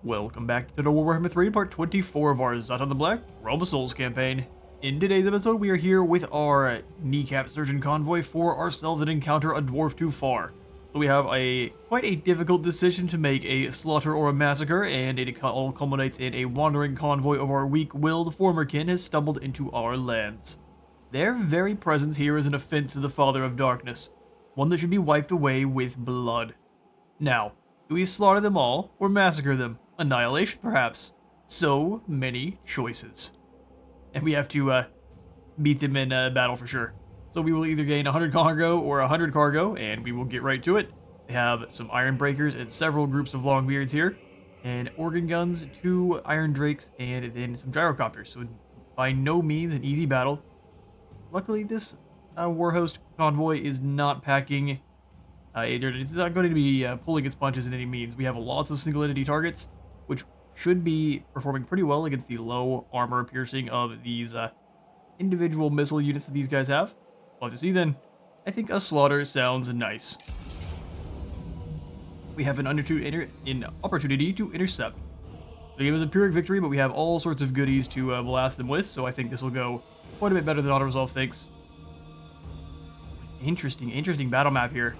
Welcome back to the Warhammer 3 part 24 of our Zhatan the Black Realm of Souls campaign. In today's episode, we are here with our kneecap surgeon convoy for ourselves and encounter a dwarf too far. So we have quite a difficult decision to make, a slaughter or a massacre, and it all culminates in a wandering convoy of our weak-willed former kin has stumbled into our lands. Their very presence here is an offense to the Father of Darkness, one that should be wiped away with blood. Now, do we slaughter them all, or massacre them? Annihilation, perhaps? So many choices. And we have to beat them in battle for sure. So we will either gain 100 cargo or 100 cargo, and we will get right to it. They have some iron breakers and several groups of longbeards here, and organ guns, 2 iron drakes, and then some gyrocopters. So by no means an easy battle. Luckily, this warhost convoy is not packing. It's not going to be pulling its punches in any means. We have lots of single entity targets, which should be performing pretty well against the low armor piercing of these individual missile units that these guys have. We'll have to see then. I think a slaughter sounds nice. We have an opportunity to intercept. They give us a Pyrrhic victory, but we have all sorts of goodies to blast them with, so I think this will go quite a bit better than auto-resolve thinks. Interesting battle map here.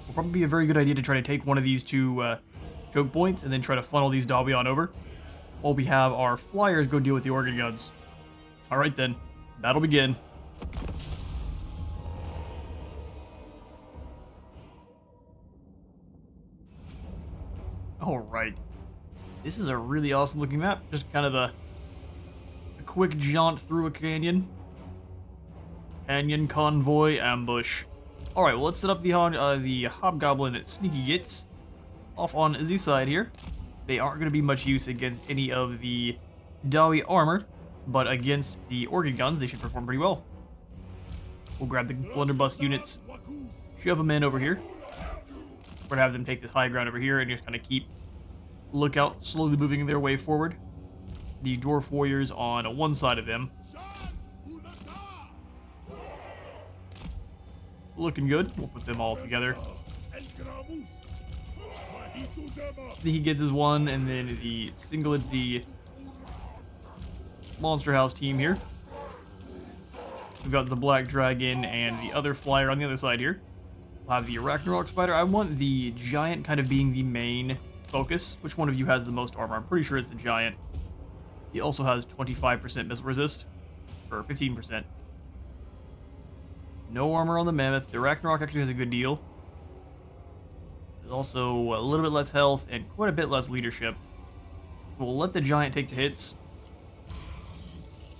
Will probably be a very good idea to try to take one of these 2 choke points and then try to funnel these Dobby on over, while we have our flyers go deal with the organ guns. Alright then, battle begin. Alright. This is a really awesome looking map. Just kind of a quick jaunt through a canyon. Canyon convoy ambush. Alright, well, let's set up the Hobgoblin Sneaky Gits off on the side here. They aren't going to be much use against any of the Dawi armor, but against the organ guns, they should perform pretty well. We'll grab the blunderbuss units, shove them in over here. We're going to have them take this high ground over here and just kind of keep lookout, slowly moving their way forward. The dwarf warriors on one side of them. Looking good. We'll put them all together. He gets his one, and then the Monster House team here. We've got the Black Dragon and the other flyer on the other side here. We'll have the Ragnarok Spider. I want the Giant kind of being the main focus. Which one of you has the most armor? I'm pretty sure it's the Giant. He also has 25% missile resist, or 15%. No armor on the Mammoth. The Ragnarok actually has a good deal. There's also a little bit less health and quite a bit less leadership. So we'll let the Giant take the hits.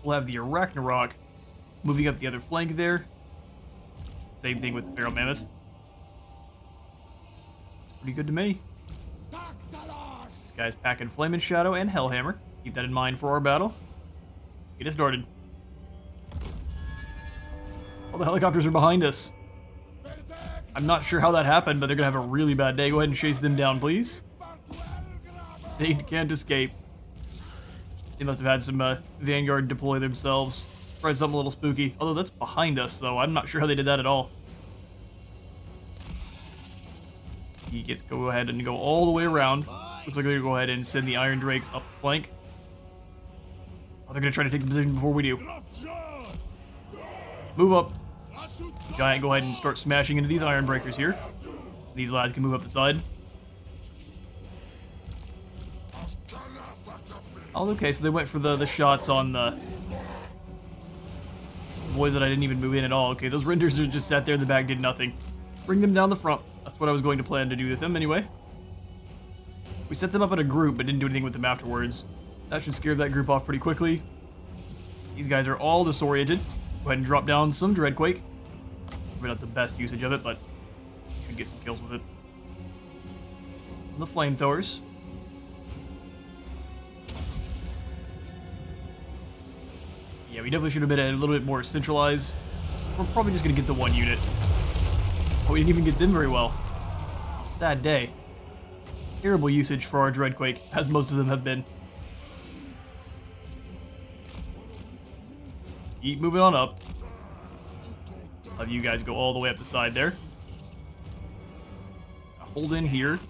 We'll have the Ragnarok moving up the other flank there. Same thing with the Feral Mammoth. Pretty good to me. This guy's packing Flame and Shadow and Hellhammer. Keep that in mind for our battle. Let's get it started. All the helicopters are behind us. I'm not sure how that happened, but they're going to have a really bad day. Go ahead and chase them down, please. They can't escape. They must have had some Vanguard deploy themselves. Try something a little spooky. Although that's behind us, though. I'm not sure how they did that at all. He gets to go ahead and go all the way around. Looks like they're going to go ahead and send the Iron Drakes up the flank. Oh, they're going to try to take the position before we do. Move up. Giant, go ahead and start smashing into these iron breakers here. These lads can move up the side. Oh, okay, so they went for the shots on the boys that I didn't even move in at all. Okay, those renders are just sat there in the back, did nothing. Bring them down the front. That's what I was going to plan to do with them anyway. We set them up in a group, but didn't do anything with them afterwards. That should scare that group off pretty quickly. These guys are all disoriented. Go ahead and drop down some Dreadquake. Probably not the best usage of it, but should get some kills with it. The flamethrowers. Yeah, we definitely should have been a little bit more centralized. We're probably just going to get the one unit. Oh, we didn't even get them very well. Sad day. Terrible usage for our Dreadquake, as most of them have been. Keep moving on up. Have you guys go all the way up the side there. Hold in here.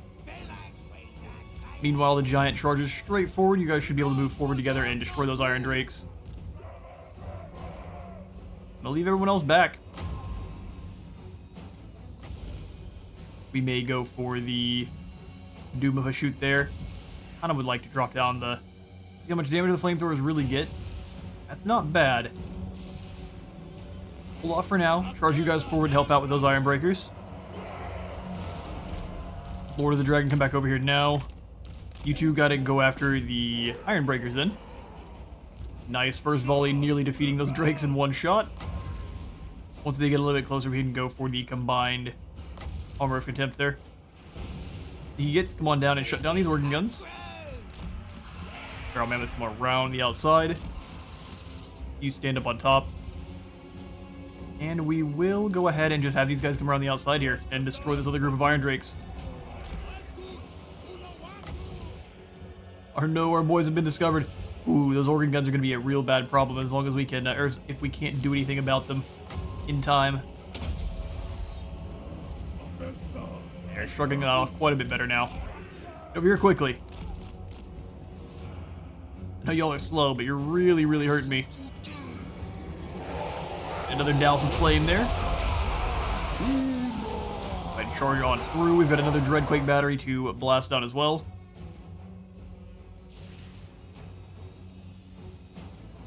Meanwhile, the giant charges straight forward. You guys should be able to move forward together and destroy those iron drakes. I'm gonna leave everyone else back. We may go for the Doom of a shoot there. Kind of would like to drop down the... See how much damage the flamethrowers really get. That's not bad. Hold off for now. Charge you guys forward to help out with those iron breakers. Lord of the Dragon, come back over here now. You two gotta go after the iron breakers then. Nice first volley, nearly defeating those drakes in one shot. Once they get a little bit closer, we can go for the combined Armor of Contempt there. He gets, come on down and shut down these organ guns. Feral Mammoth, come around the outside. You stand up on top. And we will go ahead and just have these guys come around the outside here and destroy this other group of iron drakes. No, our boys have been discovered. Ooh, those organ guns are going to be a real bad problem as long as we can, or if we can't do anything about them in time. They're shrugging that off quite a bit better now. Over here quickly. I know y'all are slow, but you're really, really hurting me. Another douse of flame there. Right, charge on through. We've got another Dreadquake battery to blast down as well.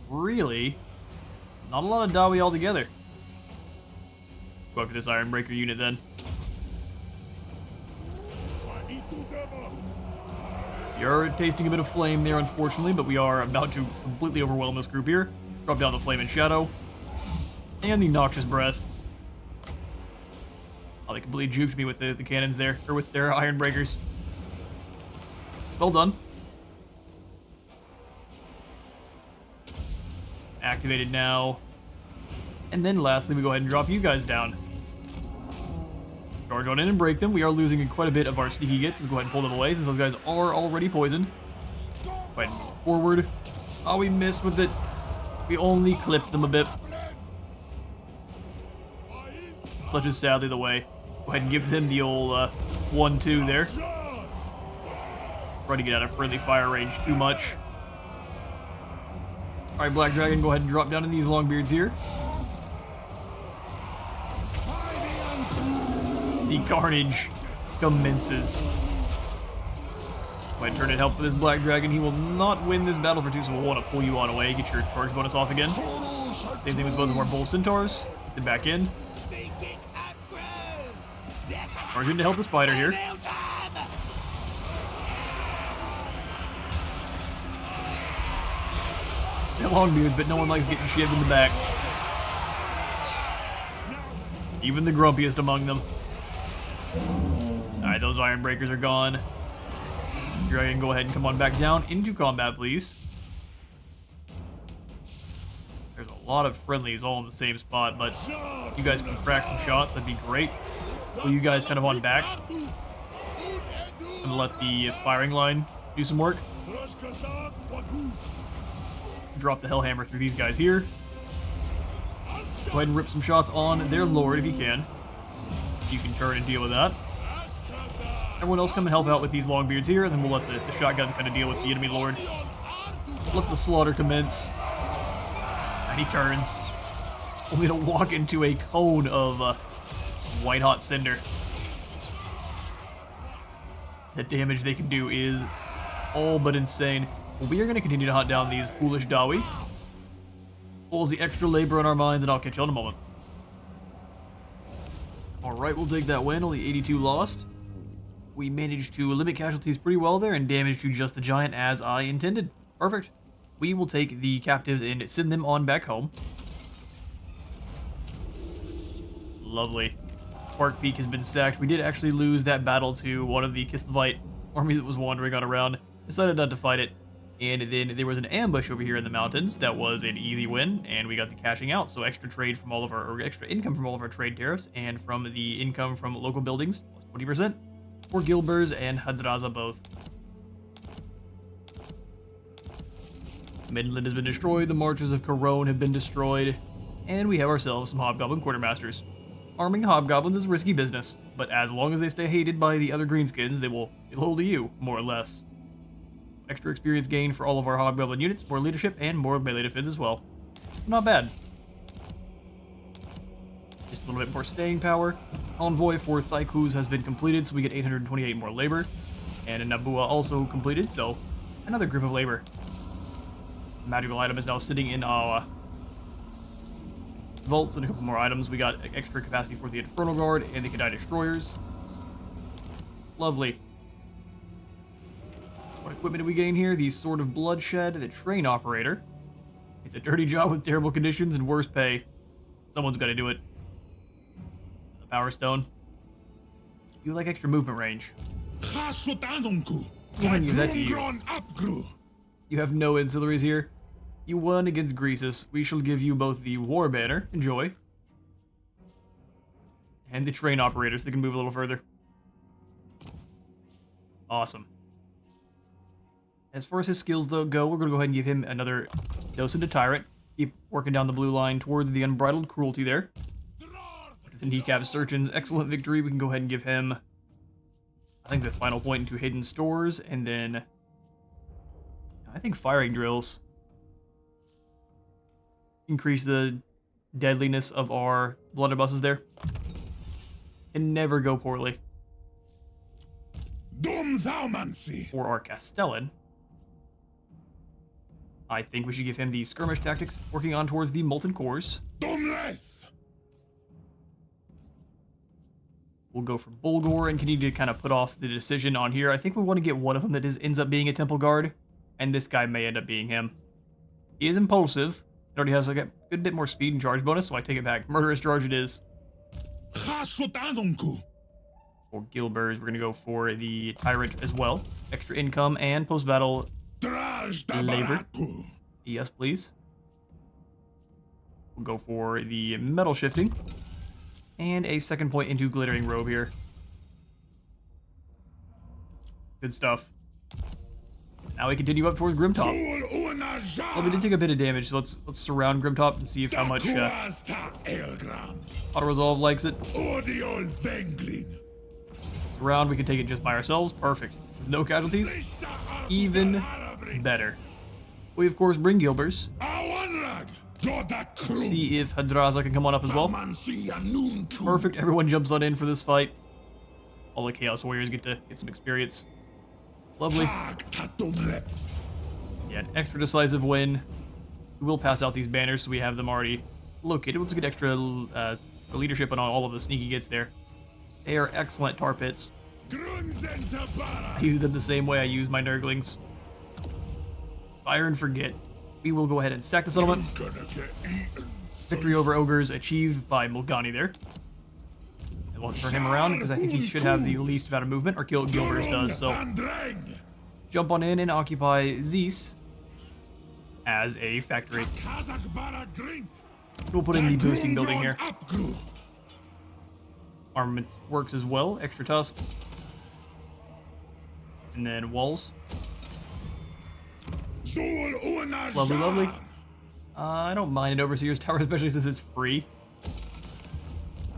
Really? Not a lot of Dawi altogether. Go after this Iron Breaker unit then. You're tasting a bit of flame there, unfortunately, but we are about to completely overwhelm this group here. Drop down the Flame and Shadow. And the Noxious Breath. Oh, they completely juked me with the cannons there, or with their Iron Breakers. Well done. Activated now. And then lastly, we go ahead and drop you guys down. Charge on in and break them. We are losing quite a bit of our sneaky gets. Let's go ahead and pull them away since those guys are already poisoned. Go ahead and move forward. Oh, we missed with it. We only clipped them a bit. Such is sadly the way. Go ahead and give them the old 1-2 there. Try to get out of friendly fire range too much. Alright, Black Dragon, go ahead and drop down in these Longbeards here. The carnage commences. Go ahead and turn and help with this Black Dragon. He will not win this battle for 2, so we'll want to pull you on away. Get your charge bonus off again. Same thing with both of our Bull Centaurs. Get them back in. Charge in to help the Spider here. They're Longbeards, but no one likes getting shivved in the back. Even the grumpiest among them. Alright, those Iron Breakers are gone. Dragon, go ahead and come on back down into combat, please. There's a lot of friendlies all in the same spot, but if you guys can crack some shots, that'd be great. Pull you guys kind of on back. And let the firing line do some work. Drop the Hellhammer through these guys here. Go ahead and rip some shots on their Lord if you can. You can turn and deal with that. Everyone else come and help out with these Longbeards here, and then we'll let the shotguns kind of deal with the enemy Lord. Let the slaughter commence. And he turns. Only to walk into a cone of white-hot cinder. The damage they can do is all but insane. We are going to continue to hunt down these foolish Dawi. Pulls the extra labor on our minds, and I'll catch you in a moment. Alright, we'll take that win. Only 82 lost. We managed to limit casualties pretty well there and damage to just the giant as I intended. Perfect. We will take the captives and send them on back home. Lovely. Quark Peak has been sacked. We did actually lose that battle to one of the Kislevites army that was wandering on around. Decided not to fight it. And then there was an ambush over here in the mountains that was an easy win, and we got the cashing out. So extra trade from all of our, or extra income from all of our trade tariffs, and from the income from local buildings, plus 20%, for Gilbers and Hadraza both. Midland has been destroyed, the marches of Corone have been destroyed, and we have ourselves some Hobgoblin Quartermasters. Arming Hobgoblins is risky business, but as long as they stay hated by the other Greenskins, they will hold to you, more or less. Extra experience gain for all of our hobgoblin units, more leadership, and more melee defense as well. Not bad. Just a little bit more staying power. Envoy for Thaikuz has been completed, so we get 828 more labor. And a Nabua also completed, so another group of labor. Magical item is now sitting in our vaults and a couple more items. We got extra capacity for the Infernal Guard and the Kadai Destroyers. Lovely. What equipment do we gain here? The Sword of Bloodshed, the Train Operator. It's a dirty job with terrible conditions and worse pay. Someone's got to do it. The Power Stone. You like extra movement range. Go ahead and give that to you. You have no ancillaries here. You won against Greasus. We shall give you both the War Banner. Enjoy. And the Train Operators that can move a little further. Awesome. As far as his skills, though, go, we're going to go ahead and give him another dose into Tyrant. Keep working down the blue line towards the Unbridled Cruelty there. With the Kneecap Surgeon's excellent victory, we can go ahead and give him, I think, the final point into Hidden Stores, and then I think Firing Drills. Increase the deadliness of our blunderbusses there. Can never go poorly. For our Castellan, I think we should give him the Skirmish Tactics, working on towards the Molten Cores. We'll go for Bulgor and continue to kind of put off the decision on here. I think we want to get one of them that ends up being a Temple Guard, and this guy may end up being him. He is impulsive. It already has like a good bit more speed and charge bonus, so I take it back. Murderous Charge it is. For Gilbers, we're going to go for the Tyrant as well. Extra income and post-battle labor. Yes, please. We'll go for the Metal Shifting. And a second point into Glittering Robe here. Good stuff. Now we continue up towards Grimtop. Well, we did take a bit of damage, so let's surround Grimtop and see if how much Auto Resolve likes it. Surround, we can take it just by ourselves. Perfect. With no casualties. Even better. We, of course, bring Gilbers. See if Hadraza can come on up as well. Perfect. Everyone jumps on in for this fight. All the Chaos Warriors get to get some experience. Lovely. Yeah, an extra decisive win. We will pass out these banners, so we have them already located. Let's get extra leadership on all of the sneaky gets there. They are excellent tar pits. I use them the same way I use my Nurglings. Fire and forget. We will go ahead and sack the settlement. Victory over ogres achieved by Mulgani there. And we'll turn him around because I think he should have the least amount of movement, or Gilbers does, so jump on in and occupy Zeus as a factory. We'll put in the boosting building here. Armaments works as well. Extra tusks. And then walls. Lovely, lovely. I don't mind an Overseer's Tower, especially since it's free.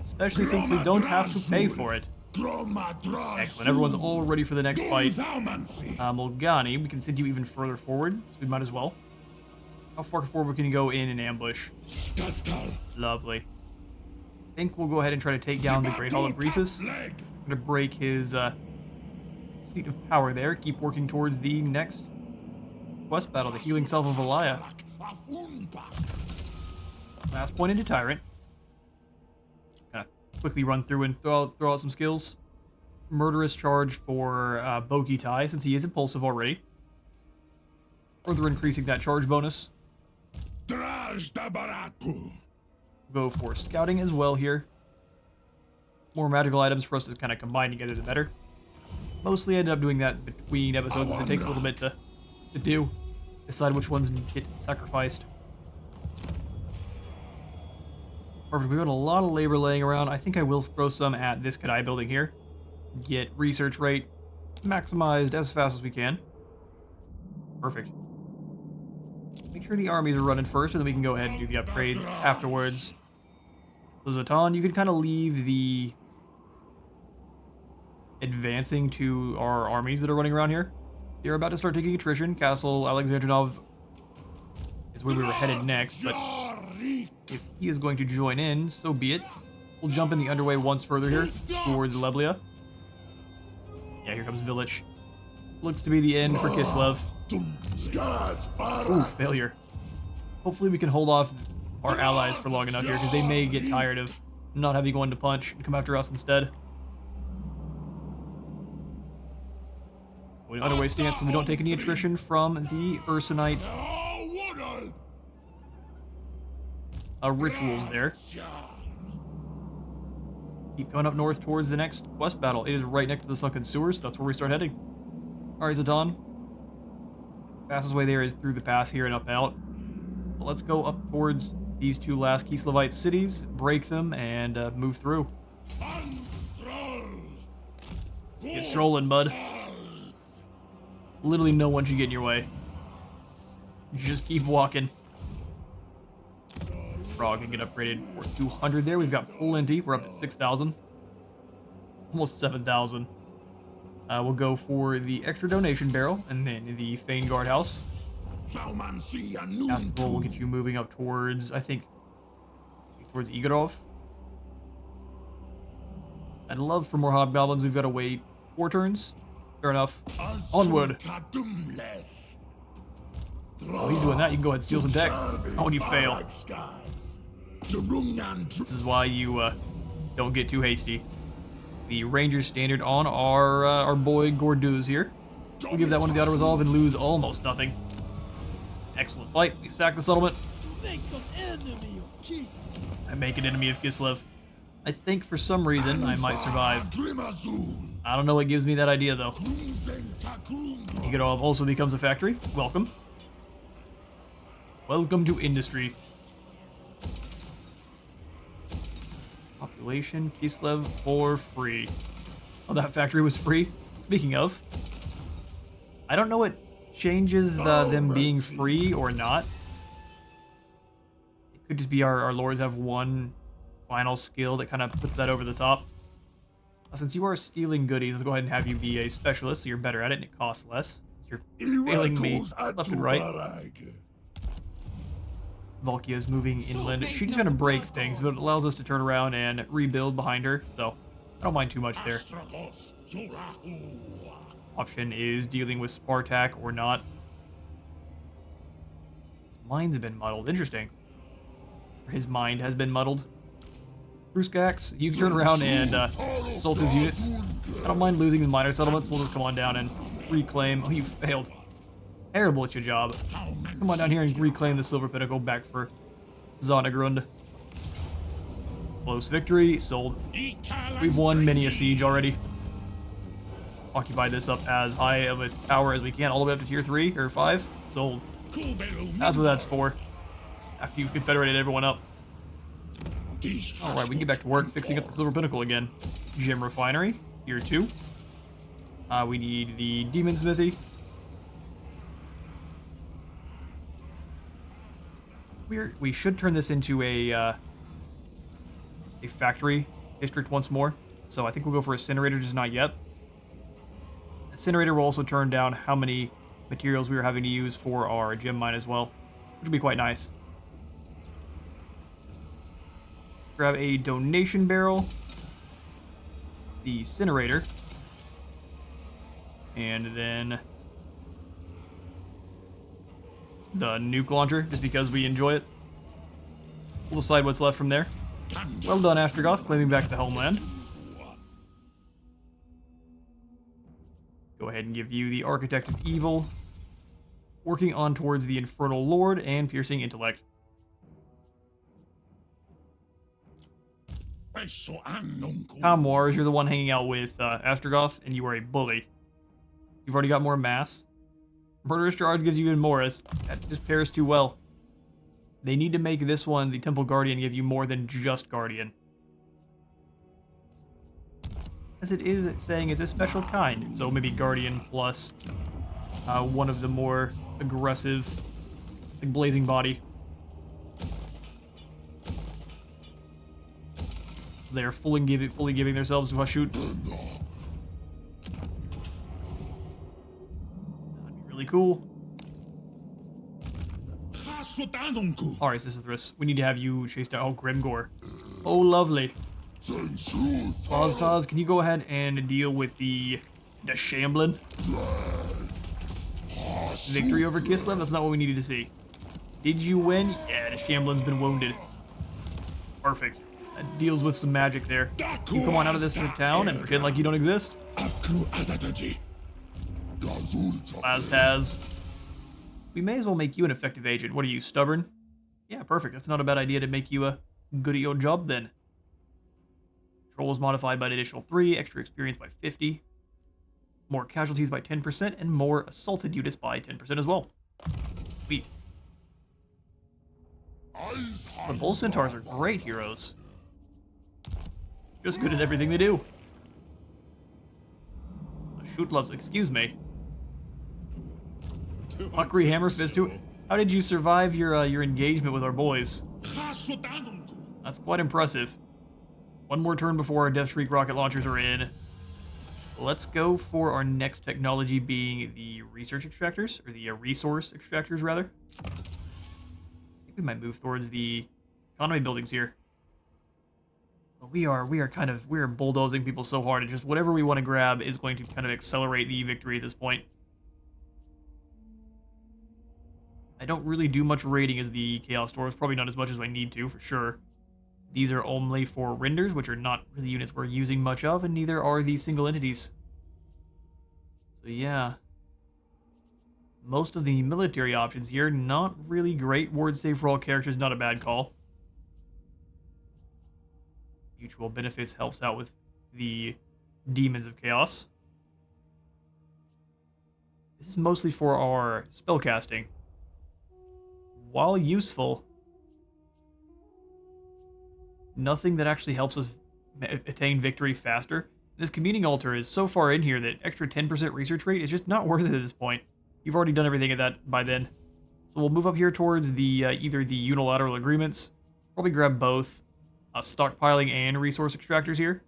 Especially since we don't have to pay for it. Excellent. Everyone's all ready for the next fight. Mulgani, we can send you even further forward, so we might as well. How far forward can you go in an ambush? Lovely. I think we'll go ahead and try to take down the Great Hall of Greasus. I'm going to break his seat of power there. Keep working towards the next quest battle, the Healing Self of Alaya. Last point into Tyrant. Gonna quickly run through and throw out some skills. Murderous Charge for Boki Tai, since he is impulsive already. Further increasing that charge bonus. Go for Scouting as well here. More magical items for us to kind of combine together, the better. Mostly ended up doing that between episodes, as it takes a little bit to do. Decide which ones get sacrificed. Perfect. We've got a lot of labor laying around. I think I will throw some at this Kadai building here. Get research rate maximized as fast as we can. Perfect. Make sure the armies are running first, and then we can go ahead and do the upgrades afterwards. So Zhatan, you can kind of leave the advancing to our armies that are running around here. They're about to start taking attrition. Castle Alexandrinov is where we were headed next, but if he is going to join in, so be it. We'll jump in the underway once further here towards Leblia. Yeah, here comes Village. Looks to be the end for Kislev. Ooh, failure. Hopefully we can hold off our allies for long enough here, because they may get tired of not having one to punch and come after us instead. Going underway stance so we don't take any attrition from the Ursunite rituals there. Keep going up north towards the next quest battle. It is right next to the Sunken Sewers. That's where we start heading. Alright, Zhatan. Fastest way there is through the pass here and up out. But let's go up towards these two last Kislevite cities, break them, and move through. Get strolling, bud. Literally no one should get in your way. Just keep walking. Frog can get upgraded for 200 there. We've got plenty. We're up at 6,000. Almost 7,000. We'll go for the extra donation barrel and then the Fane Guard House. Astral will get you moving up towards, I think, towards Igorov. I'd love for more hobgoblins. We've got to wait 4 turns. Fair enough. Onward. Oh, he's doing that. You can go ahead and steal some tech. Oh, and you fail. This is why you don't get too hasty. The Rangers standard on our boy Gorduz here. We'll give that one to the auto resolve and lose almost nothing. Excellent fight. We sack the settlement. I make an enemy of Kislev. I think for some reason I might survive. I don't know what gives me that idea though. Igorov also becomes a factory. Welcome. Welcome to industry. Population, Kislev for free. Oh, that factory was free? Speaking of, I don't know what changes them being free or not. It could just be our lords have one final skill that kind of puts that over the top. Since you are stealing goodies, let's go ahead and have you be a specialist so you're better at it and it costs less. Since you're failing me left and right. Volkia is moving inland. She's just going to break things, but it allows us to turn around and rebuild behind her, so I don't mind too much there. Option is dealing with Spartak or not. His minds have been muddled. Interesting. His mind has been muddled. Bruskax, you can turn around and assault his units. I don't mind losing the minor settlements. We'll just come on down and reclaim. Oh, you failed. Terrible at your job. Come on down here and reclaim the Silver Pinnacle back for Zharr-Naggrund. Close victory. Sold. We've won many a siege already. Occupy this up as high of a tower as we can, all the way up to tier 3 or 5. Sold. That's what that's for. After you've confederated everyone up. Alright, we can get back to work fixing up the Silver Pinnacle again. Gem Refinery, tier 2. We need the Demon Smithy. We should turn this into a factory district once more. So I think we'll go for Incinerator, just not yet. Incinerator will also turn down how many materials we are having to use for our gem mine as well, which will be quite nice. Grab a donation barrel, the incinerator, and then the nuke launcher, just because we enjoy it. We'll decide what's left from there. Well done, Astrogoth, claiming back the homeland. Go ahead and give you the Architect of Evil, working on towards the Infernal Lord and Piercing Intellect. Comwars, you're the one hanging out with Astrogoth, and you are a bully. You've already got more mass. Murderous Charge gives you even more. That just pairs too well. They need to make this one, the Temple Guardian, give you more than just Guardian. As it is saying it's a special kind. So maybe Guardian plus one of the more aggressive, like Blazing Body. They are fully giving themselves to Hashut. Really cool. Alright, Sisythus. We need to have you chase down. Oh, Grimgore. Oh, lovely. Oztaz, can you go ahead and deal with the Shamblin? Victory over Kislev? That's not what we needed to see. Did you win? Yeah, the Shamblin's been wounded. Perfect. That deals with some magic there. You come on out of this town and pretend like you don't exist. Laztaz. We may as well make you an effective agent. What are you, stubborn? Yeah, perfect. That's not a bad idea to make you good at your job then. Control is modified by an additional 3, extra experience by 50, more casualties by 10%, and more assaulted units by 10% as well. Sweet. The Bull Centaurs are great heroes. Just good at everything they do. Shoot loves, excuse me. Huckery Hammer Fist, how did you survive your engagement with our boys? That's quite impressive. One more turn before our Death Shriek rocket launchers are in. Let's go for our next technology being the research extractors, or the resource extractors rather. I think we might move towards the economy buildings here. But we are bulldozing people so hard, and just whatever we want to grab is going to kind of accelerate the victory at this point. I don't really do much raiding as the Chaos Dwarfs, probably not as much as I need to, for sure. These are only for renders, which are not really units we're using much of, and neither are the single entities. So yeah. Most of the military options here, not really great. Ward save for all characters, not a bad call. Mutual benefits helps out with the Demons of Chaos. This is mostly for our spellcasting. While useful, nothing that actually helps us attain victory faster. This communing altar is so far in here that extra 10% research rate is just not worth it at this point. You've already done everything at that by then. So we'll move up here towards the either the unilateral agreements. Probably grab both stockpiling and resource extractors here.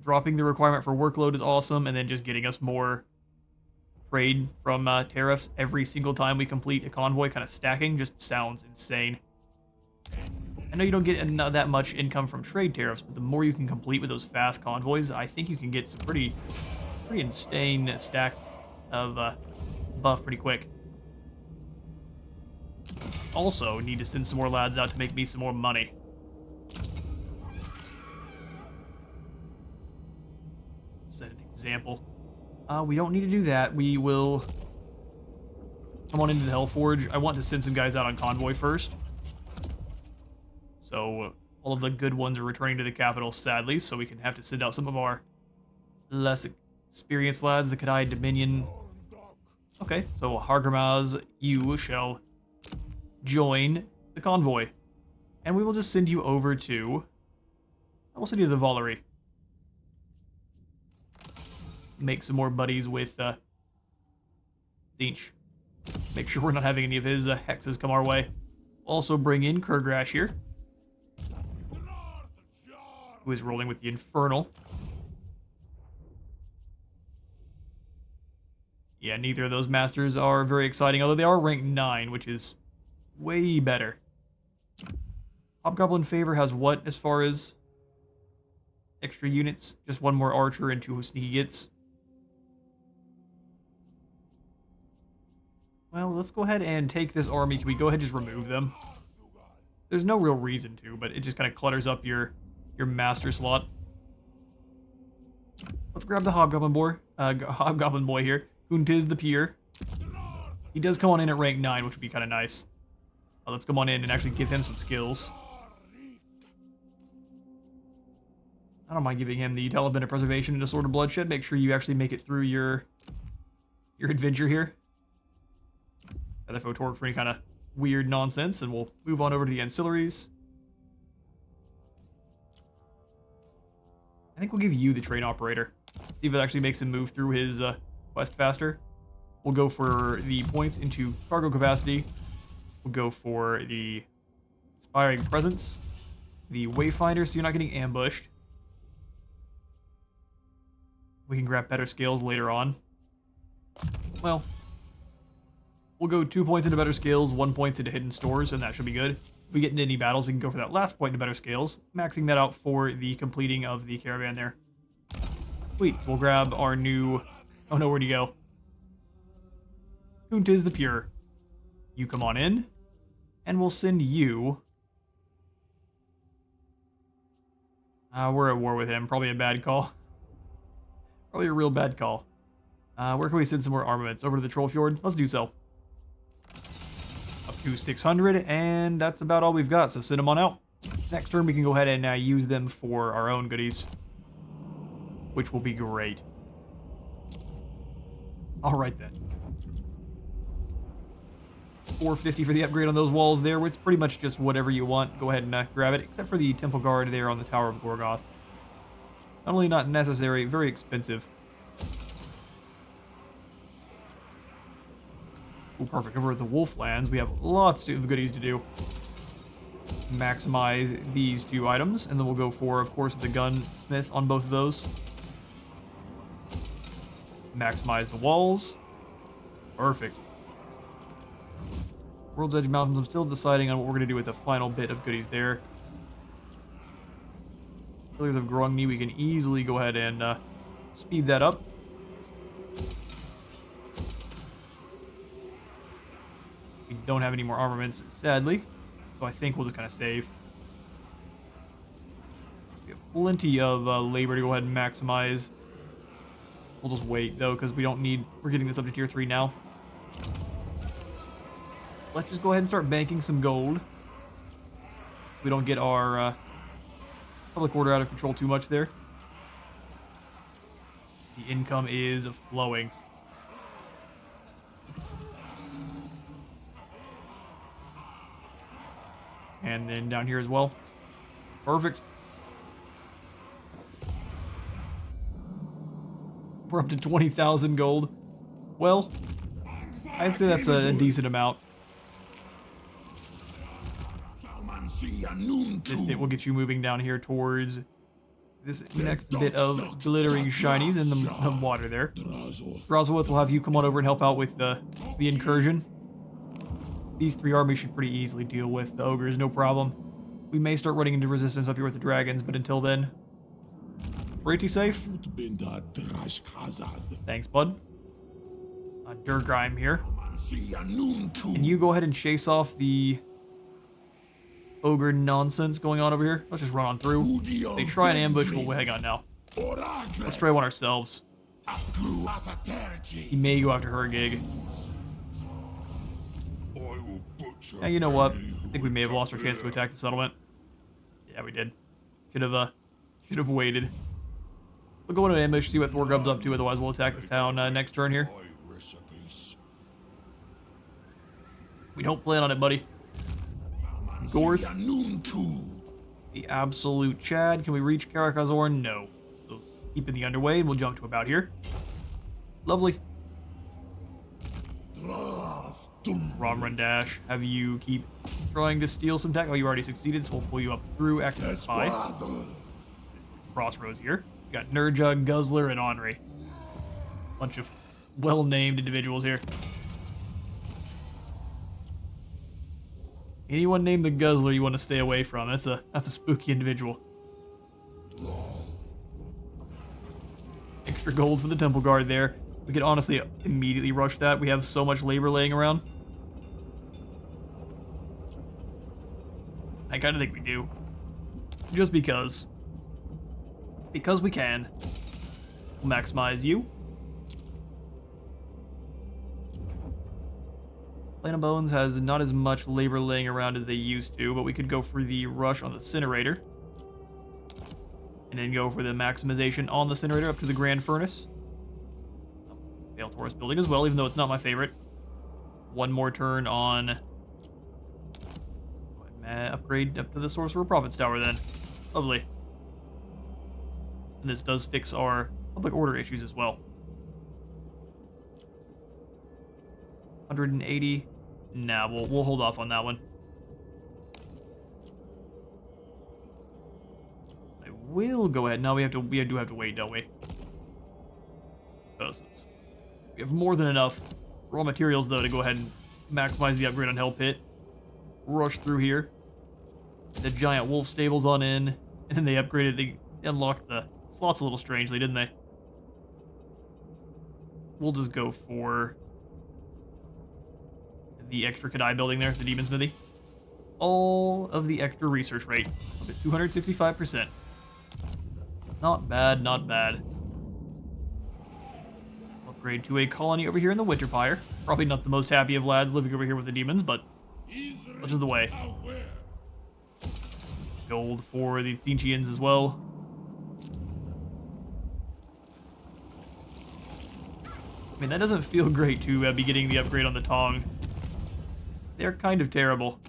Dropping the requirement for workload is awesome, and then just getting us more trade from tariffs every single time we complete a convoy, kind of stacking, just sounds insane. I know you don't get that much income from trade tariffs, but the more you can complete with those fast convoys, I think you can get some pretty insane stacks of buff pretty quick. Also, need to send some more lads out to make me some more money. Set an example. We don't need to do that. We will come on into the Hellforge. I want to send some guys out on convoy first. So all of the good ones are returning to the capital, sadly, so we can have to send out some of our less experienced lads, the Kadai Dominion. Okay, so Hargramaz, you shall join the convoy. And we will just send you over to... We'll send you to the Valerie. Make some more buddies with Zinch. Make sure we're not having any of his hexes come our way. Also bring in Kurgrash here, who is rolling with the Infernal. Yeah, neither of those masters are very exciting, although they are ranked 9, which is way better. Hobgoblin Favor has what as far as extra units? Just one more archer and 2 sneaky gits. Well, let's go ahead and take this army. Can we go ahead and just remove them? There's no real reason to, but it just kind of clutters up your master slot. Let's grab the Hobgoblin boy here. Kuntiz the Pier. He does come on in at rank 9, which would be kind of nice. Let's come on in and actually give him some skills. I don't mind giving him the Element of Preservation and a Sword of Bloodshed. Make sure you actually make it through your adventure here. Other Photork for any kind of weird nonsense, and we'll move on over to the ancillaries. I think we'll give you the train operator. See if it actually makes him move through his quest faster. We'll go for the points into cargo capacity. We'll go for the Inspiring Presence, the Wayfinder, so you're not getting ambushed. We can grab better scales later on. Well, we'll go 2 points into better skills, 1 point into hidden stores, and that should be good. If we get into any battles, we can go for that last point into better skills, maxing that out for the completing of the caravan there. Sweet, so we'll grab our new... Oh no, where'd you go? Kunta is the Pure. You come on in, and we'll send you... we're at war with him. Probably a bad call. Probably a real bad call. Where can we send some more armaments? Over to the Troll Fjord? Let's do so. Up to 600, and that's about all we've got, so send them on out. Next turn, we can go ahead and use them for our own goodies, which will be great. Alright then. 450 for the upgrade on those walls there. It's pretty much just whatever you want. Go ahead and grab it, except for the Temple Guard there on the Tower of Gorgoth. Not only not necessary, very expensive. Oh, perfect. Over at the Wolflands, we have lots of goodies to do. Maximize these 2 items, and then we'll go for, of course, the gunsmith on both of those. Maximize the walls. Perfect. World's Edge Mountains, I'm still deciding on what we're going to do with the final bit of goodies there. Pillars of Grungni, we can easily go ahead and speed that up. We don't have any more armaments, sadly, so I think we'll just kind of save. We have plenty of labor to go ahead and maximize. We'll just wait, though, because we don't need... We're getting this up to tier 3 now. Let's just go ahead and start banking some gold. We don't get our public order out of control too much there. The income is flowing. And then down here as well. Perfect. We're up to 20,000 gold. Well, I'd say that's a decent amount. This bit will get you moving down here towards this next bit of glittering shinies in the water there. Roswell will have you come on over and help out with the incursion. These 3 armies should pretty easily deal with the ogres, no problem. We may start running into resistance up here with the dragons, but until then, pretty safe. Thanks, bud. Durgrime here. And you go ahead and chase off the ogre nonsense going on over here. Let's just run on through. They try and ambush, we'll hang on now. Let's try one ourselves. He may go after her gig. Yeah, you know what? I think we may have lost our chance to attack the settlement. Yeah, we did. Should have waited. We'll go into ambush, see what Thorgub's up to, otherwise we'll attack this town next turn here. We don't plan on it, buddy. Gorth. The absolute Chad. Can we reach Karakazorn? No. So keep in the underway, and we'll jump to about here. Lovely. Rom Run Dash. Have you keep trying to steal some tech? Oh, you already succeeded, so we'll pull you up through Active Spy. Crossroads here. We got Nurjug, Guzzler, and Henri. Bunch of well-named individuals here. Anyone named the Guzzler you want to stay away from. That's a spooky individual. Extra gold for the Temple Guard there. We could honestly immediately rush that. We have so much labor laying around. I kind of think we do. Just because. Because we can. We'll maximize you. Plane of Bones has not as much labor laying around as they used to, but we could go for the rush on the Incinerator. And then go for the maximization on the Incinerator up to the Grand Furnace. Vale Taurus building as well, even though it's not my favorite. One more turn on... upgrade up to the Sorcerer Prophet's Tower then. Lovely. And this does fix our public order issues as well. 180. Nah, we'll hold off on that one. I will go ahead. No, we do have to wait, don't we? Doses. We have more than enough raw materials, though, to go ahead and maximize the upgrade on Hell Pit. Rush through here. The giant wolf stables on in. And then they upgraded, they unlocked the slots a little strangely, didn't they? We'll just go for the extra Kadai building there, the Demon Smithy. All of the extra research rate, up at 265%. Not bad, not bad. Upgrade to a colony over here in the Winterpire. Probably not the most happy of lads living over here with the demons, but much is the way. Gold for the Tzeentchians as well. I mean, that doesn't feel great to be getting the upgrade on the Tong. They're kind of terrible.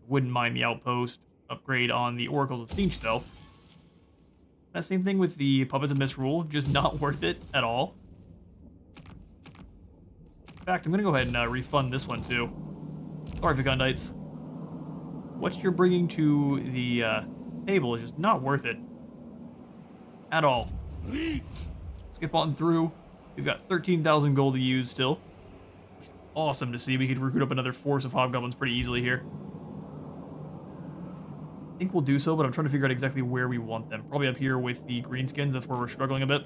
Wouldn't mind the outpost upgrade on the Oracles of Tzeentch, though. That same thing with the Puppets of Misrule, just not worth it at all. In fact, I'm going to go ahead and refund this one, too. Sorry, Fecondites. What you're bringing to the table is just not worth it. At all. Skip on through. We've got 13,000 gold to use still. Awesome to see. We could recruit up another force of hobgoblins pretty easily here. I think we'll do so, but I'm trying to figure out exactly where we want them. Probably up here with the greenskins. That's where we're struggling a bit.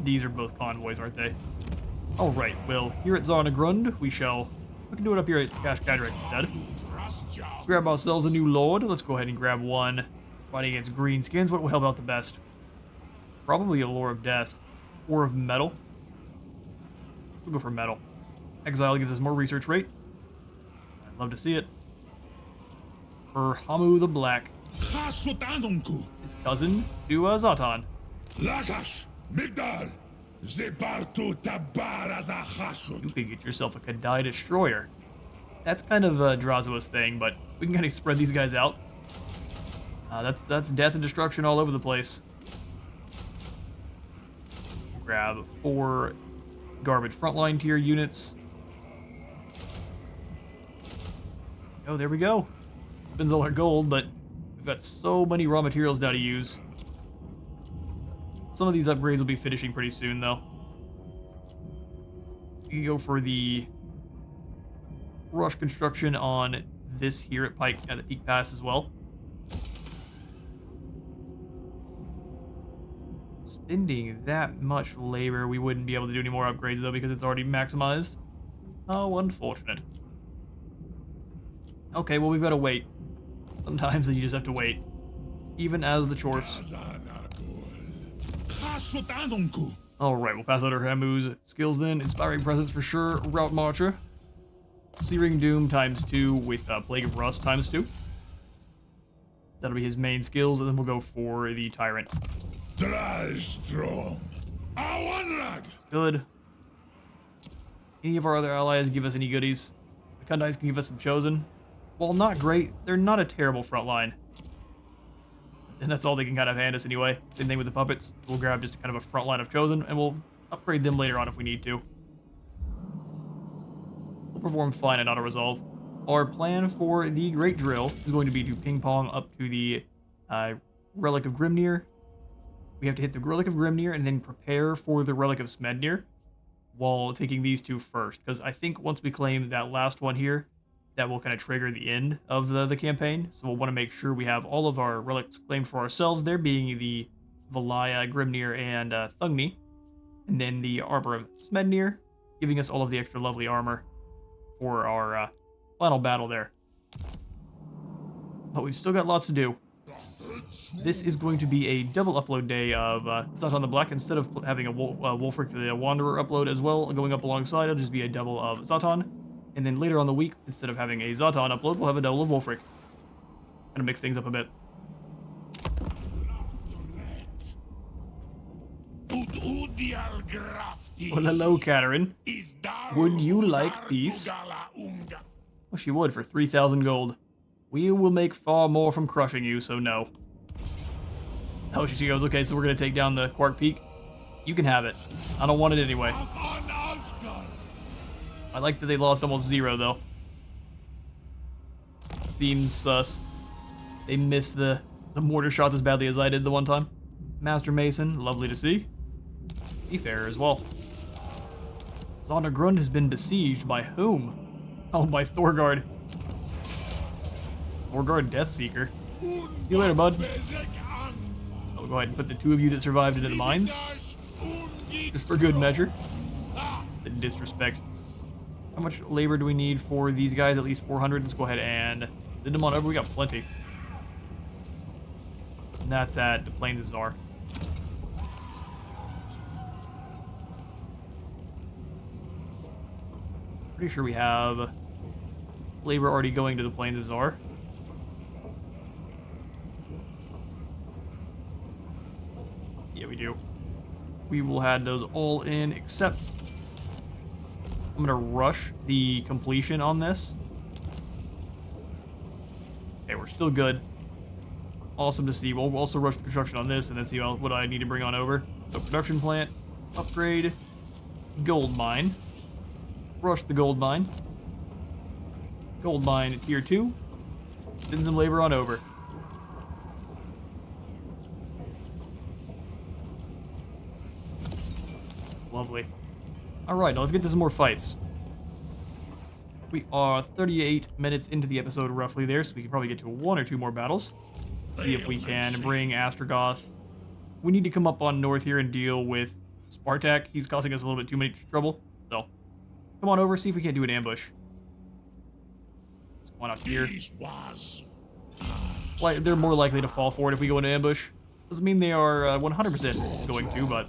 These are both convoys, aren't they? Alright, well, here at Zharr-Naggrund, we can do it up here at Cash Cadric instead. Grab ourselves a new lord. Let's go ahead and grab one. Fighting against greenskins. What will help out the best? Probably a Lore of Death. Or of Metal. We'll go for Metal. Exile gives us more research rate. I'd love to see it. For Zharr the Black. It's cousin to Zhatan. You could get yourself a Kadai Destroyer. That's kind of a Drazoa's thing, but we can kind of spread these guys out. That's death and destruction all over the place. Grab 4 garbage frontline tier units. Oh, there we go. Spends all our gold, but we've got so many raw materials now to use. Some of these upgrades will be finishing pretty soon, though. You can go for the rush construction on this here at Pike at the Peak Pass as well. Spending that much labor, we wouldn't be able to do any more upgrades though because it's already maximized. Oh, unfortunate. Okay, well we've got to wait. Sometimes you just have to wait, even as the Chorfs. Alright, we'll pass out our Hamu's skills then. Inspiring Presence for sure. Route Marcher. Searing Doom ×2 with Plague of Rust ×2. That'll be his main skills, and then we'll go for the Tyrant. It's good. Any of our other allies give us any goodies? The Kundais can give us some Chosen. While not great, they're not a terrible front line. And that's all they can kind of hand us anyway. Same thing with the Puppets. We'll grab just kind of a front line of Chosen, and we'll upgrade them later on if we need to. We'll perform fine at auto-resolve. Our plan for the Great Drill is going to be to ping-pong up to the Relic of Grimnir. We have to hit the Relic of Grimnir and then prepare for the Relic of Smednir while taking these two first. Because I think once we claim that last one here, that will kind of trigger the end of the campaign. So we'll want to make sure we have all of our relics claimed for ourselves, there being the Valaya, Grimnir, and Thugni. And then the Arbor of Smednir, giving us all of the extra lovely armor for our final battle there. But we've still got lots to do. This is going to be a double upload day of Zhatan the Black. Instead of having a Wolfric the Wanderer upload as well, going up alongside, it'll just be a double of Zhatan. And then later on the week, instead of having a Zhatan upload, we'll have a double of Wolfric. Kind of mix things up a bit. Well, hello, Katerin. Would you like peace? Well, she would for 3,000 gold. We will make far more from crushing you, so no. Oh, she goes, okay, so we're going to take down the Quark Peak. You can have it. I don't want it anyway. I like that they lost almost 0, though. Seems sus. They missed the mortar shots as badly as I did the one time. Master Mason, lovely to see. Seafarer as well. Zharr-Naggrund has been besieged by whom? Oh, by Thorgard. Thorgard Deathseeker. See you later, bud. I'll go ahead and put the 2 of you that survived into the mines. Just for good measure. The disrespect. How much labor do we need for these guys? At least 400. Let's go ahead and send them on over. We got plenty. And that's at the Plains of Zharr. Pretty sure we have labor already going to the Plains of Zharr. Yeah, we do. We will have those all in, except I'm gonna rush the completion on this. Okay, we're still good. Awesome to see. We'll also rush the construction on this and then see what I need to bring on over. So production plant, upgrade, gold mine. Rush the gold mine. Gold mine tier 2. Send some labor on over. Lovely. Alright, now let's get to some more fights. We are 38 minutes into the episode roughly there, so we can probably get to 1 or 2 more battles. See if we can bring Astragoth. We need to come up on north here and deal with Spartak. He's causing us a little bit too much trouble. So, come on over, see if we can't do an ambush. There's one up here. Like, they're more likely to fall for it if we go into ambush. Doesn't mean they are 100% going to, but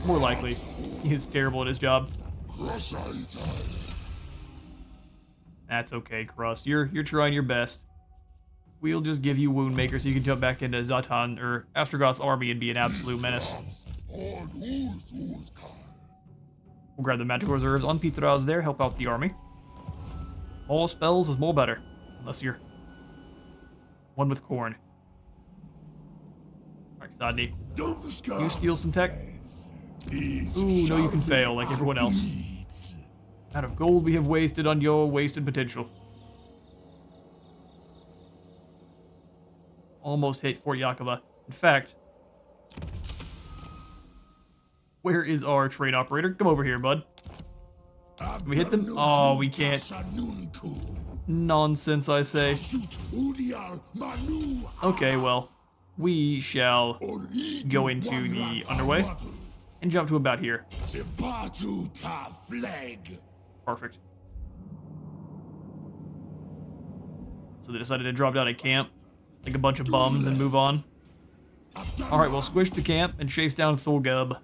more likely. He is terrible at his job. That's okay, Crust. You're trying your best. We'll just give you Woundmaker so you can jump back into Zhatan or Astragoth's army and be an absolute menace. We'll grab the magical reserves on Pitraz there, help out the army. All spells is more better. Unless you're one with corn. Alright, Sadni. You steal some tech? Ooh, no, you can fail like everyone else. Out of gold we have wasted on your wasted potential. Almost hit Fort Yakima. In fact, where is our train operator? Come over here, bud. Can we hit them? Oh, we can't. Nonsense, I say. Okay, well, we shall go into the underway and jump to about here. Perfect. So they decided to drop down a camp, like a bunch of bums, and move on. Alright, we'll squish the camp and chase down Thorgub.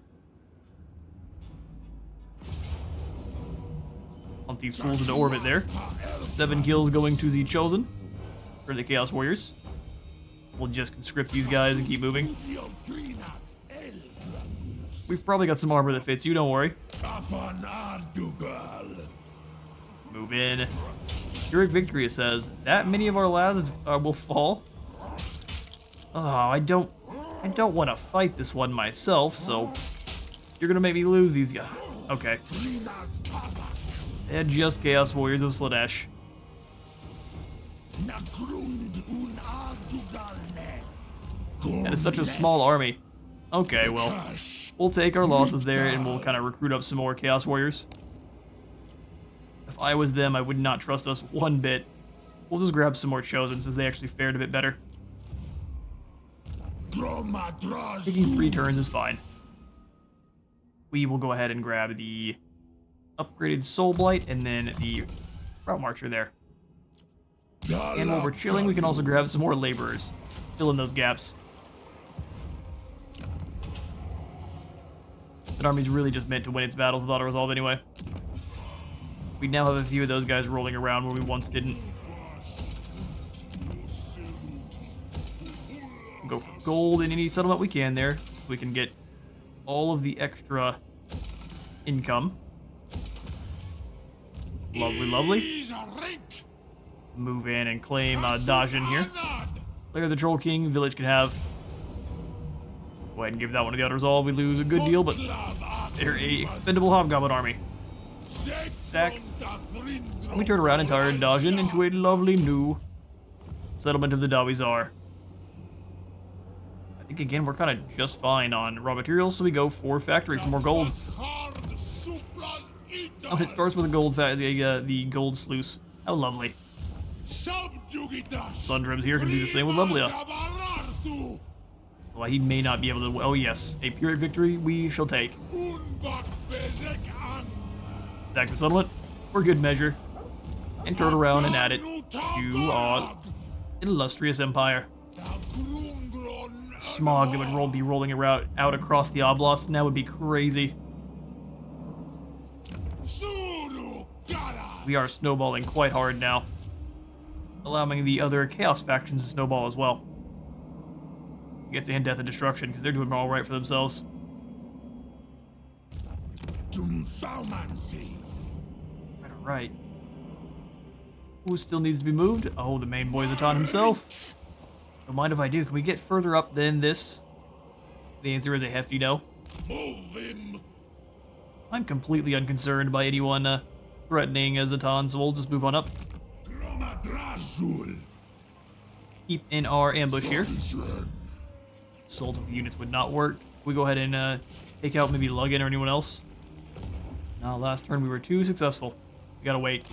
Hunt these fools into orbit there. 7 kills going to the Chosen for the Chaos Warriors. We'll just conscript these guys and keep moving. We've probably got some armor that fits you, don't worry. Move in. Pyrrhic Victory says, that many of our lads will fall. Oh, I don't want to fight this one myself, so you're gonna make me lose these guys. Okay. They're just Chaos Warriors of Slaanesh. And it's such a small army. Okay, well, we'll take our losses there and we'll kind of recruit up some more Chaos Warriors. If I was them, I would not trust us one bit. We'll just grab some more Chosen since they actually fared a bit better. Taking 3 turns is fine. We will go ahead and grab the upgraded Soul Blight and then the Route Marcher there. And while we're chilling, we can also grab some more laborers. Fill in those gaps. That army's really just meant to win its battles without a resolve anyway. We now have a few of those guys rolling around where we once didn't. We'll go for gold in any settlement we can there, so we can get all of the extra income. Lovely, lovely. Move in and claim Dajin here. Lair of the Troll King, village can have. Go ahead and give that one to the auto resolve. We lose a good deal, but they're a expendable hobgoblin army. Sack. We turn around and turn Dajin into a lovely new settlement of the Dawizar. think again we're kind of just fine on raw materials, so we go for factory for more gold. Oh, it starts with a gold the gold sluice. How lovely. Sundrim's here can do the same with Lovlia. Well, he may not be able to. Oh yes, a pyrrhic victory we shall take. Attack the settlement for good measure, and turn around and add it to our illustrious empire. Smog that would be rolling out across the oblast now would be crazy. We are snowballing quite hard now, allowing the other Chaos factions to snowball as well. Gets to end death and destruction because they're doing all right for themselves. Right. Who still needs to be moved? Oh, the main boy Zhatan himself. Don't mind if I do. Can we get further up than this? The answer is a hefty no. I'm completely unconcerned by anyone threatening Zhatan, so we'll just move on up. Keep in our ambush here. Assault of units would not work. We go ahead and take out maybe Lugin or anyone else. No, last turn we were too successful. We gotta wait.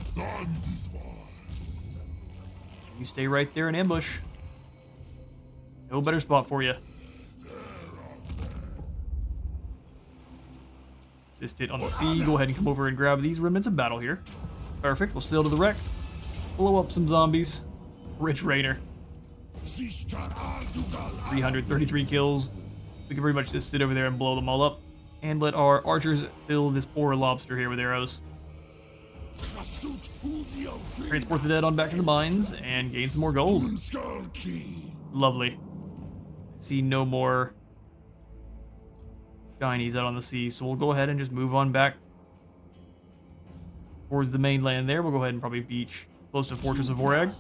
You stay right there and ambush. No better spot for you. Assisted on the sea. Go ahead and come over and grab these remnants of battle here. Perfect. We'll sail to the wreck. Blow up some zombies. Rich Raider. 333 kills. We can pretty much just sit over there and blow them all up. And let our archers fill this poor lobster here with arrows. Transport the dead on back to the mines and gain some more gold. Lovely. See no more shinies out on the sea, so we'll go ahead and just move on back towards the mainland there. We'll go ahead and probably beach close to Fortress of Vorag.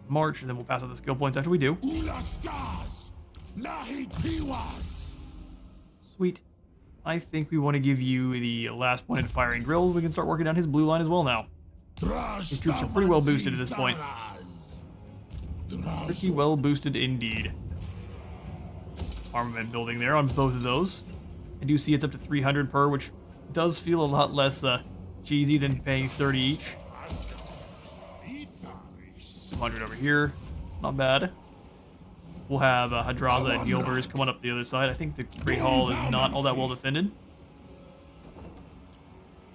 March, and then we'll pass out the skill points after we do. Sweet. I think we want to give you the last point in firing drills. We can start working on his blue line as well now. His troops are pretty well boosted at this point. Pretty well boosted indeed. Armament building there on both of those. I do see it's up to 300 per, which does feel a lot less cheesy than paying 30 each. 200 over here. Not bad. We'll have Hadraza and Gilbers coming up the other side. I think the Great Hall is not all that well defended.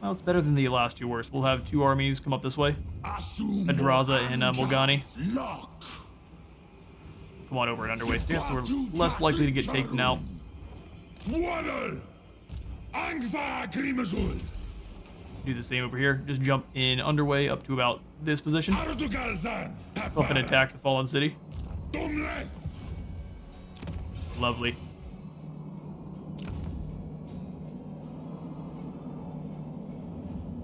Well, it's better than the last two worst. We'll have two armies come up this way. Hadraza and Mulgani. Come on over at underway stance, so we're less likely to get taken out. Do the same over here. Just jump in underway up to about this position. Up and attack the fallen city. Lovely.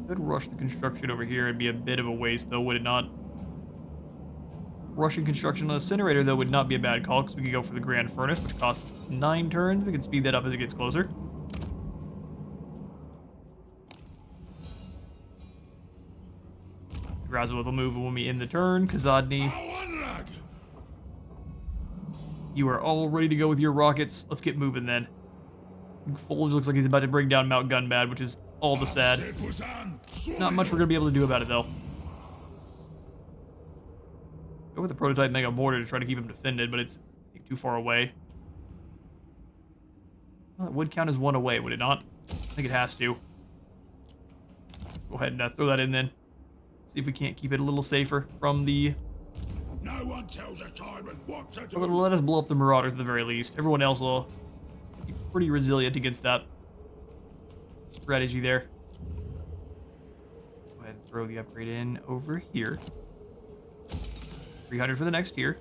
Could rush the construction over here. It'd be a bit of a waste, though, would it not? Rushing construction on the incinerator, though, would not be a bad call, because we could go for the Grand Furnace, which costs 9 turns. We can speed that up as it gets closer. Razowith will move when we end the turn. Kazadni, you are all ready to go with your rockets. Let's get moving then. Folge looks like he's about to bring down Mount Gunbad, which is all the sad. Not much we're going to be able to do about it, though. Go with the prototype Mega Mortar to try to keep him defended, but it's too far away. Well, it would count as 1 away, would it not? I think it has to. Go ahead and throw that in then. See if we can't keep it a little safer from the... No one tells a tyrant what to do. Let us blow up the Marauders at the very least. Everyone else will be pretty resilient against that strategy there. Go ahead and throw the upgrade in over here. 300 for the next tier.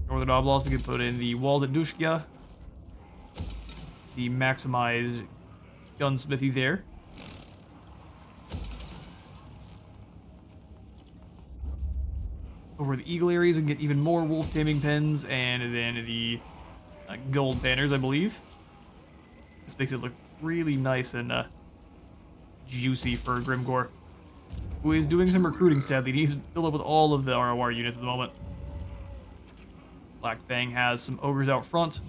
Northern Oblast, we can put in the walls at Dushkia. The maximized gunsmithy there. Over the eagle areas, we can get even more wolf taming pens, and then the gold banners, I believe. This makes it look really nice and juicy for Grimgor, who is doing some recruiting, sadly. He's filled up with all of the ROR units at the moment. Black Fang has some ogres out front.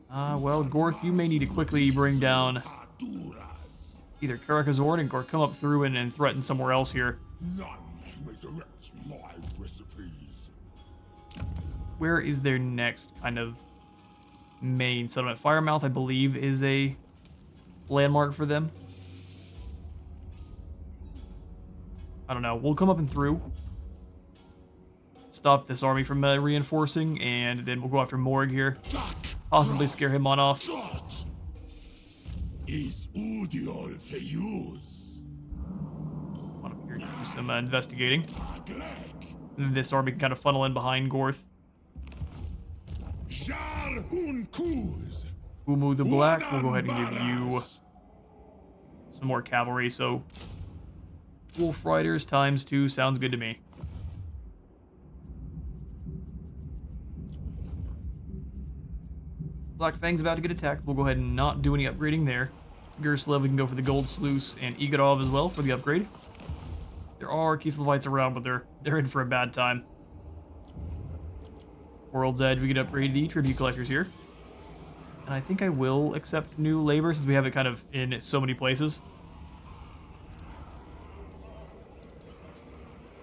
Well, Gorth, you may need to quickly bring down either Karakazorn or come up through and threaten somewhere else here. None may direct my recipes. Where is their next kind of main settlement? Firemouth, I believe, is a landmark for them. I don't know. We'll come up and through. Stop this army from reinforcing, and then we'll go after Morg here. Possibly scare him on off. Is Udiol for use? Come on up here and do some investigating. This army can kind of funnel in behind Gorth. Zharr-Naggrund. Umu the Black, we'll go ahead and give you some more cavalry, so Wolf Riders ×2 sounds good to me. Black Fang's about to get attacked. We'll go ahead and not do any upgrading there. Gerslev, we can go for the Gold Sluice and Igorov as well for the upgrade. There are Kislevites around, but they're in for a bad time. World's Edge, we could upgrade the Tribute Collectors here. And I think I will accept new labor since we have it kind of in so many places.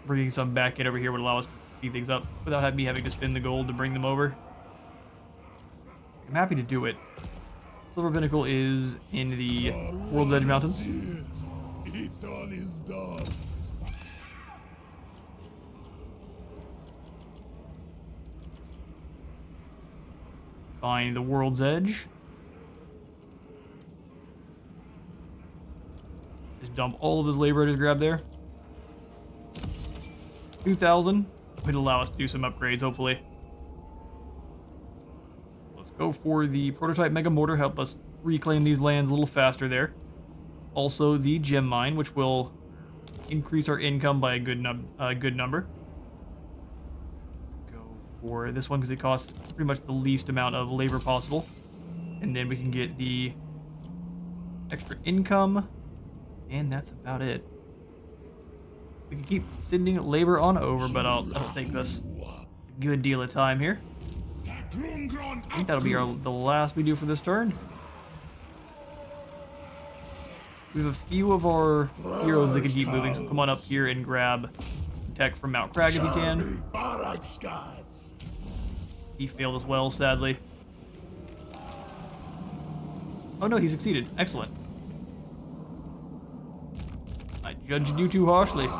Bringing some back in over here would allow us to speed things up without me having to spend the gold to bring them over. I'm happy to do it. Silver Pinnacle is in the World's Edge Mountains. Find the World's Edge. Just dump all of this labor I just grabbed there. 2,000 would allow us to do some upgrades, hopefully. Let's go for the Prototype Mega Mortar, help us reclaim these lands a little faster there. Also the Gem Mine, which will increase our income by a good number. Go for this one because it costs pretty much the least amount of labor possible. And then we can get the extra income, and that's about it. We can keep sending labor on over, but that'll take us a good deal of time here. I think that'll be the last we do for this turn. We have a few of our heroes that can keep moving, so come on up here and grab tech from Mount Crag if you can. He failed as well, sadly. Oh no, he succeeded. Excellent. I judged you too harshly.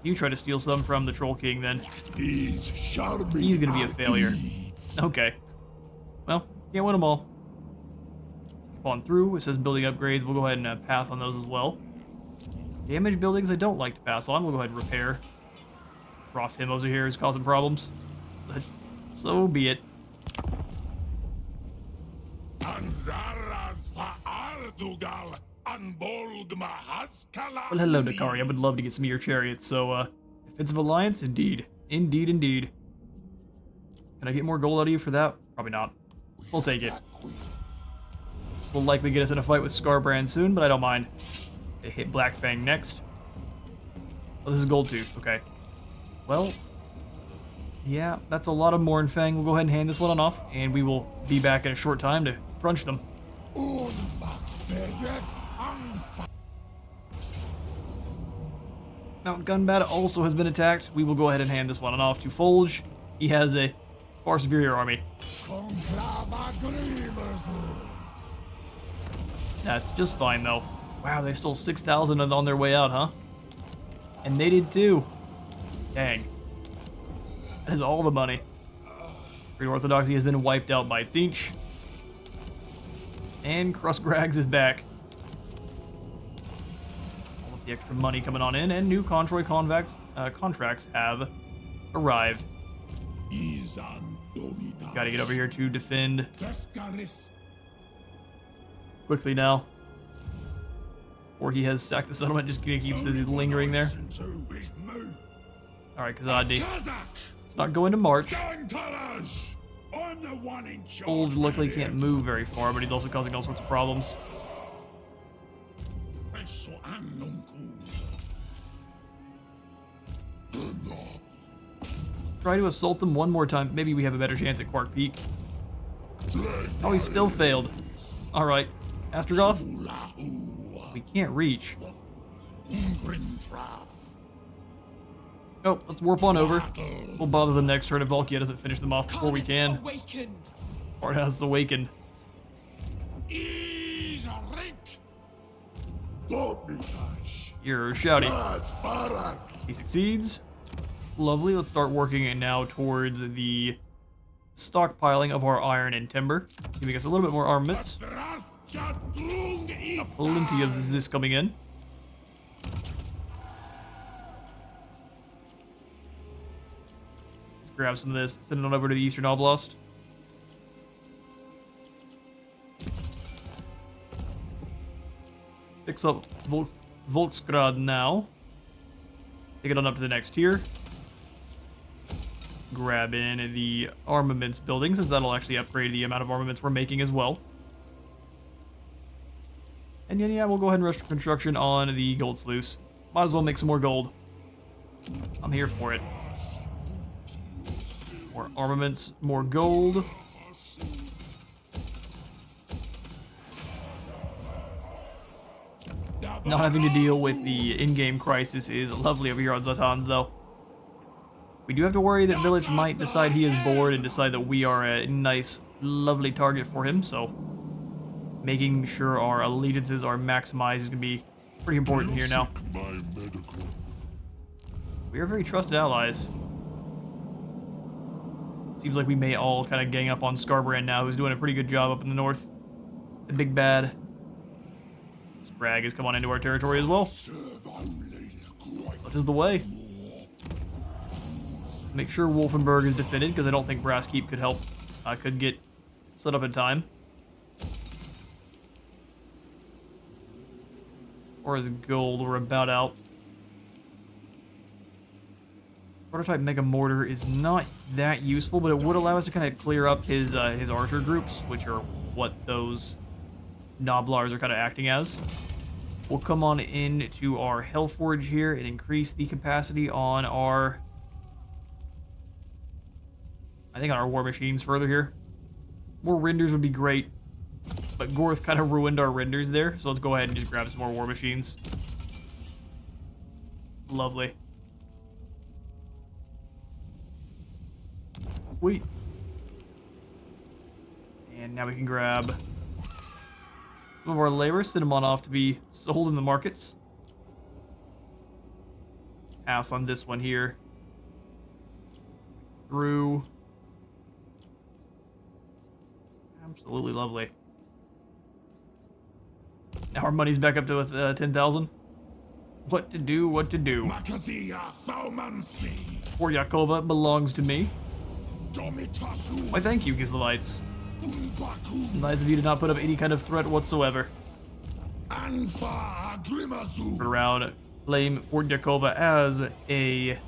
You try to steal some from the Troll King, then. He's gonna be a failure. Okay. Well, can't win them all. Keep on through. It says building upgrades. We'll go ahead and pass on those as well. Damaged buildings I don't like to pass on. We'll go ahead and repair. Froth him over here is causing problems. So be it. Well, hello, Dakari. I would love to get some of your chariots, so, Defense of Alliance, indeed. Indeed, indeed. Can I get more gold out of you for that? Probably not. We'll take it. Will likely get us in a fight with Scarbrand soon, but I don't mind. They hit Black Fang next. Oh, this is Goldtooth. Okay. Well, yeah, that's a lot of Mornfang. We'll go ahead and hand this one off, and we will be back in a short time to crunch them. Mount Gunbat also has been attacked. We will go ahead and hand this one off to Folge. He has a far superior army. That's just fine, though. Wow, they stole 6,000 on their way out, huh? And they did too. Dang. That is all the money. Great Orthodoxy has been wiped out by Tzeentch. And Krustgrags is back. All of the extra money coming on in, and new Controy contracts have arrived. Gotta get over here to defend quickly now. Or he has sacked the settlement, just keeps lingering there. Alright, Kazadi. Let's not go into March. I'm the one in charge. Old luckily man. can't move very far, but he's also causing all sorts of problems. Eso annuncu. Try to assault them one more time. Maybe we have a better chance at Quark Peak. Oh, he still failed. Alright. Astrogoth? We can't reach. Oh, let's warp on over. We'll bother them next turn if Valkia doesn't finish them off before we can. Bart has awakened. You're shouty. He succeeds. Lovely. Let's start working now towards the stockpiling of our iron and timber, giving us a little bit more armaments. Plenty of this coming in. Let's grab some of this, send it on over to the Eastern Oblast. Fix up Volksgrad now. Take it on up to the next tier. Grab in the armaments building, since that'll actually upgrade the amount of armaments we're making as well. And yeah, we'll go ahead and rush construction on the gold sluice. Might as well make some more gold. I'm here for it. More armaments, more gold. Not having to deal with the in-game crisis is lovely over here on Zhatan's, though. We do have to worry that Village might decide he is bored and decide that we are a nice, lovely target for him, so making sure our allegiances are maximized is going to be pretty important here now. We are very trusted allies. Seems like we may all kind of gang up on Scarbrand now, who's doing a pretty good job up in the north. The big bad Scrag has come on into our territory as well. Such is the way. Make sure Wolfenburg is defended, because I don't think Brass Keep could help. Could get set up in time. Or as gold, we're about out. Prototype Mega Mortar is not that useful, but it would allow us to kind of clear up his archer groups, which are what those Noblars are kind of acting as. We'll come on into our Hellforge here and increase the capacity on our... I think on our war machines further here. More renders would be great, but Gorth kind of ruined our renders there, so let's go ahead and just grab some more war machines. Lovely. Sweet. And now we can grab some of our labor, send them on off to be sold in the markets. Pass on this one here. Through. Absolutely lovely. Now our money's back up to 10,000. What to do, what to do. For Yakova belongs to me. Why thank you, Gizlevites. Nice of you to not put up any kind of threat whatsoever. Turn around, claim Fort Yakova as a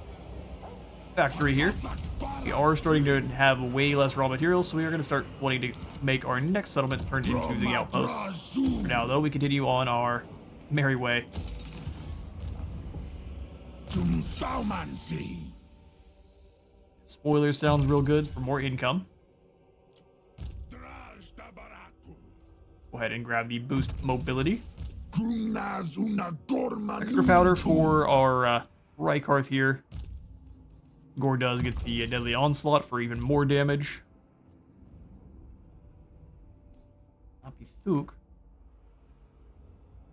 factory here. We are starting to have way less raw materials, so we are going to start wanting to make our next settlements turn into the outposts. For now, though, we continue on our merry way. Spoiler sounds real good for more income. Go ahead and grab the boost mobility. Extra powder for our Reikarth here. Gorduz gets the Deadly Onslaught for even more damage. Apithuk.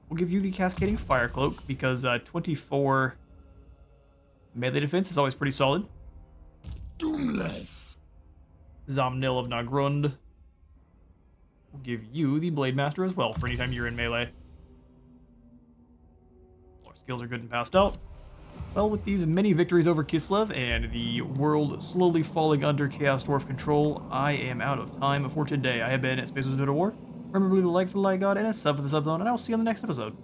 We'll give you the Cascading Fire Cloak because 24 melee defense is always pretty solid. Zamnil of Nagrund. We'll give you the Blade Master as well for anytime you're in melee. Our skills are good and passed out. Well, with these many victories over Kislev and the world slowly falling under Chaos Dwarf control, I am out of time for today. I have been at Space Wizard of War. Remember to like for the like god and a sub for the sub zone, and I'll see you on the next episode.